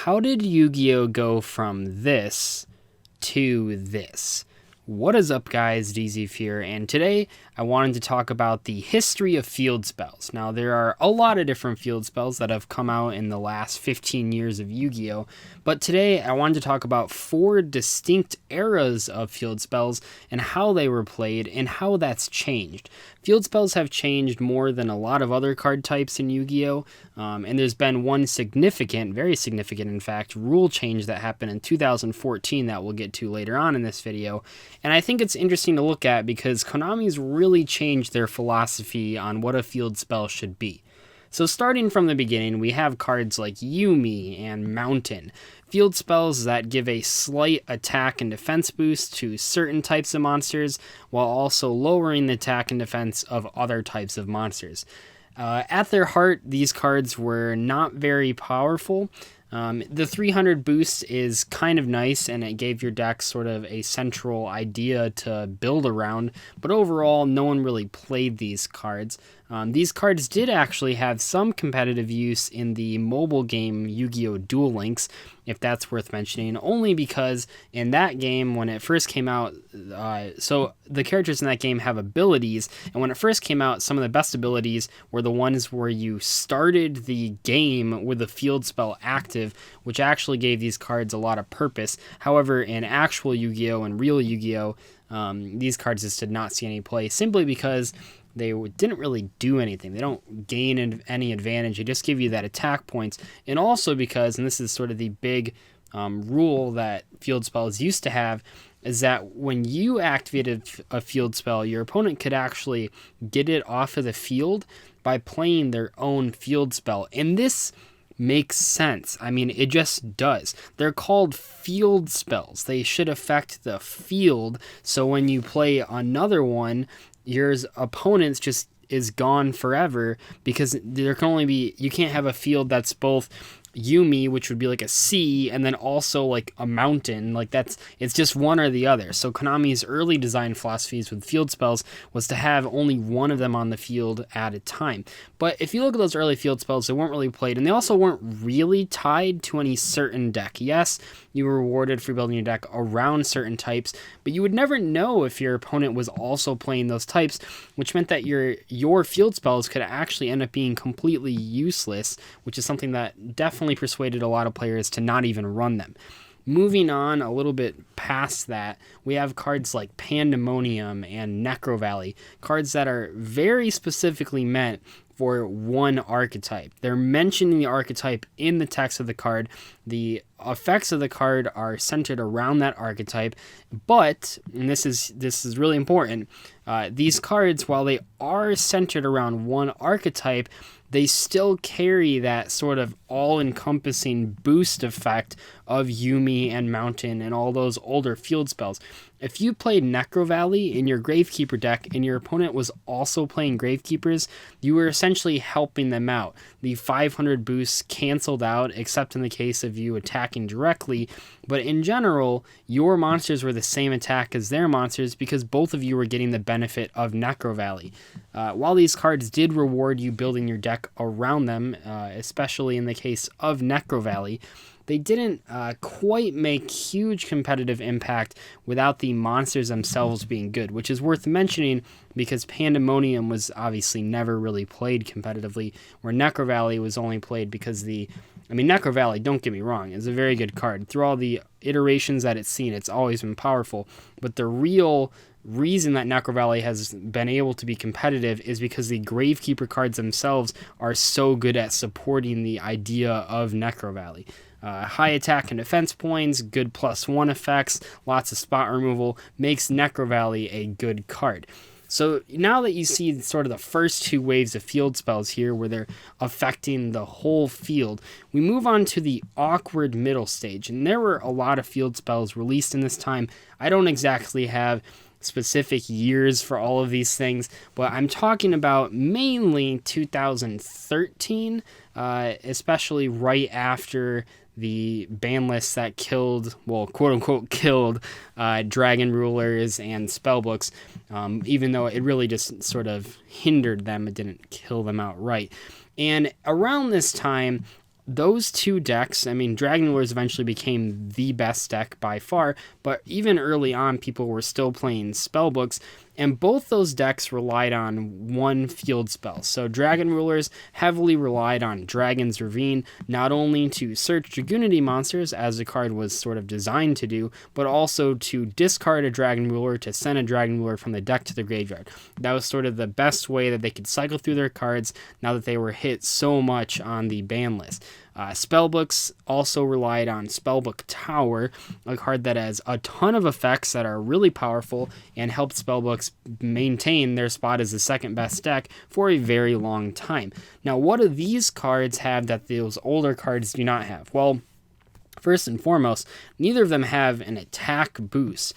How did Yu-Gi-Oh go from this to this? What is up, guys? Dzeeff here, and today I wanted to talk about the history of field spells. Now, there are a lot of different field spells that have come out in the last 15 years of Yu-Gi-Oh! But today I wanted to talk about 4 distinct eras of field spells and how they were played and how that's changed. Field spells have changed more than a lot of other card types in Yu-Gi-Oh! And there's been one significant, very significant in fact, rule change that happened in 2014 that we'll get to later on in this video. And I think it's interesting to look at because Konami's really changed their philosophy on what a field spell should be. So starting from the beginning, we have cards like Yumi and Mountain, field spells that give a slight attack and defense boost to certain types of monsters, while also lowering the attack and defense of other types of monsters. At their heart, these cards were not very powerful. The 300 boost is kind of nice, and it gave your deck sort of a central idea to build around, but overall, no one really played these cards. These cards did actually have some competitive use in the mobile game Yu-Gi-Oh! Duel Links, if that's worth mentioning, only because in that game, when it first came out, so the characters in that game have abilities, and when it first came out, some of the best abilities were the ones where you started the game with a field spell active, which actually gave these cards a lot of purpose. However, in actual Yu-Gi-Oh! And real Yu-Gi-Oh!, these cards just did not see any play, simply because they didn't really do anything. They don't gain any advantage. They just give you that attack points. And also because, and this is sort of the big rule that field spells used to have, is that when you activated a field spell, your opponent could actually get it off of the field by playing their own field spell. And this makes sense. I mean, it just does. They're called field spells. They should affect the field. So when you play another one, your opponent's just is gone forever, because there can only be, you can't have a field that's both Yumi, which would be like a sea, and then also like a mountain. Like it's just one or the other. So Konami's early design philosophies with field spells was to have only one of them on the field at a time. But if you look at those early field spells, they weren't really played, and they also weren't really tied to any certain deck. Yes, you were rewarded for building your deck around certain types, but you would never know if your opponent was also playing those types, which meant that your field spells could actually end up being completely useless, which is something that definitely persuaded a lot of players to not even run them. Moving on a little bit past that, we have cards like Pandemonium and NECROVALLEY, cards that are very specifically meant for one archetype. They're mentioning the archetype in the text of the card. The effects of the card are centered around that archetype, but, and this is really important, these cards, while they are centered around one archetype, they still carry that sort of all-encompassing boost effect of Yumi and Mountain and all those older field spells. If you played NECROVALLEY in your Gravekeeper deck and your opponent was also playing Gravekeepers, you were essentially helping them out. The 500 boosts canceled out, except in the case of you attacking directly, but in general, your monsters were the same attack as their monsters because both of you were getting the benefit of NECROVALLEY. While these cards did reward you building your deck around them, especially in the case of NECROVALLEY, they didn't quite make huge competitive impact without the monsters themselves being good, which is worth mentioning because Pandemonium was obviously never really played competitively, where NECROVALLEY was only played because NECROVALLEY, don't get me wrong, is a very good card. Through all the iterations that it's seen, it's always been powerful, but the real reason that NECROVALLEY has been able to be competitive is because the Gravekeeper cards themselves are so good at supporting the idea of NECROVALLEY. High attack and defense points, good +1 effects, lots of spot removal, makes NECROVALLEY a good card. So now that you see sort of the first 2 waves of field spells here where they're affecting the whole field, we move on to the awkward middle stage. And there were a lot of field spells released in this time. I don't exactly have specific years for all of these things, but I'm talking about mainly 2013, especially right after the ban list that killed, well, quote-unquote killed, dragon rulers and spellbooks, even though it really just sort of hindered them. It didn't kill them outright. And around this time, those two decks, I mean, Dragon Rulers eventually became the best deck by far, but even early on, people were still playing spellbooks, and both those decks relied on one field spell. So Dragon Rulers heavily relied on Dragon's Ravine, not only to search Dragoonity monsters, as the card was sort of designed to do, but also to discard a Dragon Ruler to send a Dragon Ruler from the deck to the graveyard. That was sort of the best way that they could cycle through their cards now that they were hit so much on the ban list. Spellbooks also relied on Spellbook Tower, a card that has a ton of effects that are really powerful and helped spellbooks maintain their spot as the second best deck for a very long time. Now, what do these cards have that those older cards do not have? Well, first and foremost, neither of them have an attack boost.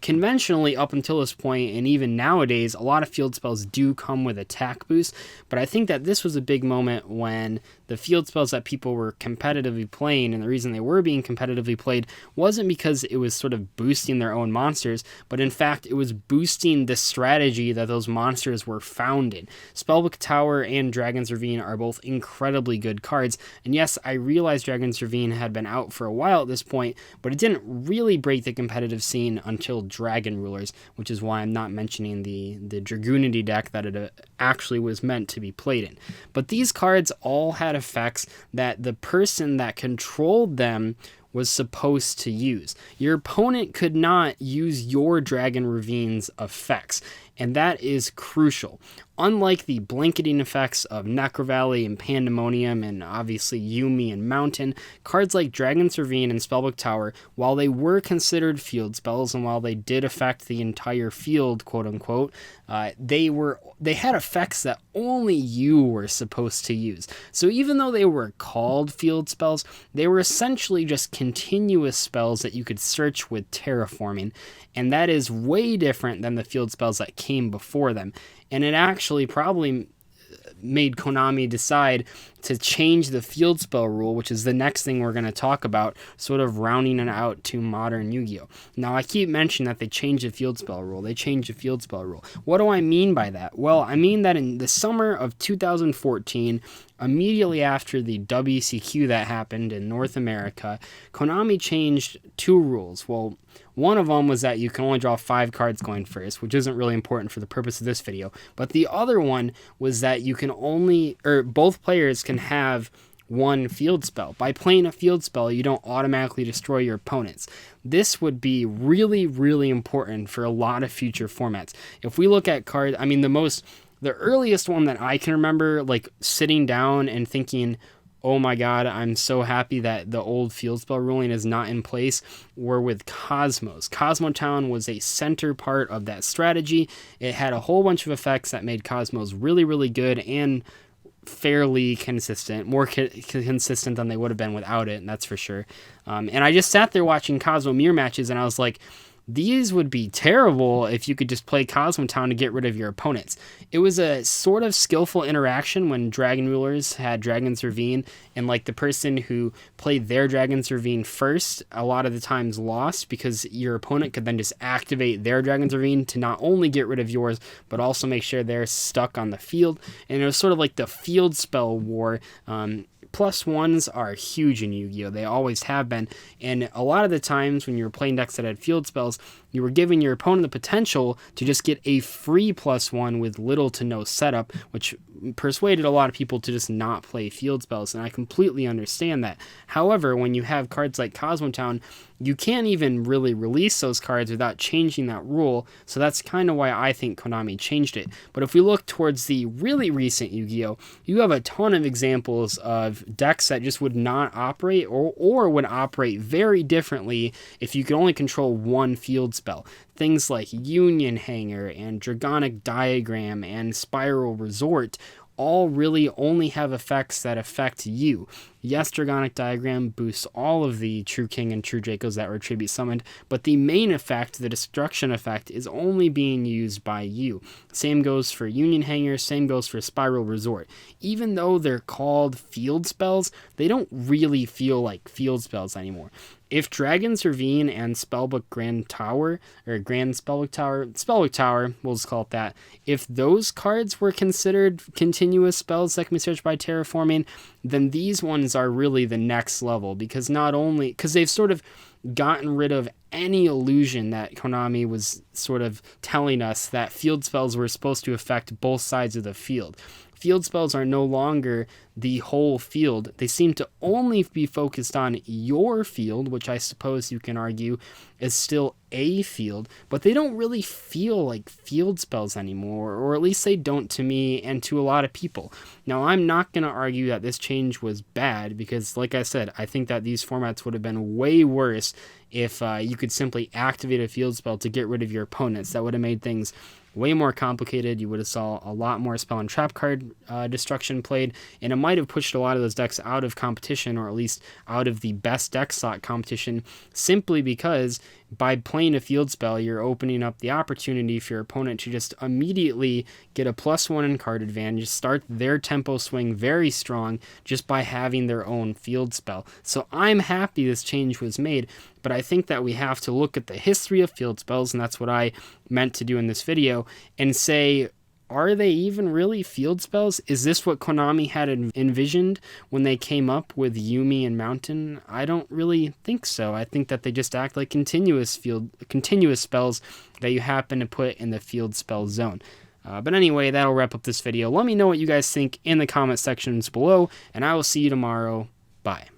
Conventionally, up until this point, and even nowadays, a lot of field spells do come with attack boost, but I think that this was a big moment when the field spells that people were competitively playing, and the reason they were being competitively played wasn't because it was sort of boosting their own monsters, but in fact, it was boosting the strategy that those monsters were found in. Spellbook Tower and Dragon's Ravine are both incredibly good cards, and yes, I realize Dragon's Ravine had been out for a while at this point, but it didn't really break the competitive scene until Dragon Rulers, which is why I'm not mentioning the Dragoonity deck that it actually was meant to be played in. But these cards all had effects that the person that controlled them was supposed to use. Your opponent could not use your Dragon Ravine's effects, and that is crucial. Unlike the blanketing effects of NECROVALLEY and Pandemonium and obviously Yuumi and Mountain, cards like Dragon's Ravine and Spellbook Tower, while they were considered field spells and while they did affect the entire field, quote unquote, they had effects that only you were supposed to use. So even though they were called field spells, they were essentially just continuous spells that you could search with terraforming, and that is way different than the field spells that came before them. And it actually probably made Konami decide to change the field spell rule, which is the next thing we're going to talk about, sort of rounding it out to modern Yu-Gi-Oh! Now, I keep mentioning that they changed the field spell rule. What do I mean by that? Well, I mean that in the summer of 2014, immediately after the WCQ that happened in North America, Konami changed two rules. Well, one of them was that you can only draw 5 cards going first, which isn't really important for the purpose of this video. But the other one was that you can both players can have one field spell. By playing a field spell, you don't automatically destroy your opponents. This would be really, really important for a lot of future formats. If we look at cards, I mean, the earliest one that I can remember, like sitting down and thinking, oh my god, I'm so happy that the old field spell ruling is not in place, were with Cosmos. Cosmotown was a center part of that strategy. It had a whole bunch of effects that made Cosmos really, really good and fairly consistent, more consistent than they would have been without it, and that's for sure. And I just sat there watching Cosmo mirror matches, and I was like, these would be terrible if you could just play Cosmotown to get rid of your opponents. It was a sort of skillful interaction when Dragon Rulers had Dragon's Ravine, and like the person who played their Dragon's Ravine first, a lot of the times lost because your opponent could then just activate their Dragon's Ravine to not only get rid of yours, but also make sure they're stuck on the field. And it was sort of like the field spell war. +1s are huge in Yu-Gi-Oh! They always have been, and a lot of the times when you were playing decks that had field spells, you were giving your opponent the potential to just get a free +1 with little to no setup, which persuaded a lot of people to just not play field spells, and I completely understand that. However, when you have cards like Cosmotown, you can't even really release those cards without changing that rule, so that's kind of why I think Konami changed it. But if we look towards the really recent Yu-Gi-Oh!, you have a ton of examples of decks that just would not operate or would operate very differently if you could only control one field spell. Things like Union Hanger and Dragonic Diagram and SPYRAL Resort all really only have effects that affect you. Yes, Dragonic Diagram boosts all of the True King and True Dracos that were tribute summoned, but the main effect, the destruction effect, is only being used by you. Same goes for Union Hanger, same goes for SPYRAL Resort. Even though they're called field spells, they don't really feel like field spells anymore. If Dragon's Ravine and Spellbook Grand Tower, Spellbook Tower, we'll just call it that, if those cards were considered continuous spells that can be searched by terraforming, then these ones are really the next level, because not only, because they've sort of gotten rid of any illusion that Konami was sort of telling us that field spells were supposed to affect both sides of the field. Field spells are no longer the whole field. They seem to only be focused on your field, which I suppose you can argue is still a field, but they don't really feel like field spells anymore, or at least they don't to me and to a lot of people. Now, I'm not going to argue that this change was bad, because like I said, I think that these formats would have been way worse if you could simply activate a field spell to get rid of your opponents. That would have made things way more complicated. You would have saw a lot more spell and trap card destruction played, and it might have pushed a lot of those decks out of competition, or at least out of the best deck slot competition, simply because by playing a field spell, you're opening up the opportunity for your opponent to just immediately get a +1 in card advantage, start their tempo swing very strong just by having their own field spell. So I'm happy this change was made, but I think that we have to look at the history of field spells, and that's what I meant to do in this video, and say, are they even really field spells? Is this what Konami had envisioned when they came up with Yuumi and Mountain? I don't really think so. I think that they just act like continuous spells that you happen to put in the field spell zone. But anyway, that'll wrap up this video. Let me know what you guys think in the comment sections below, and I will see you tomorrow. Bye.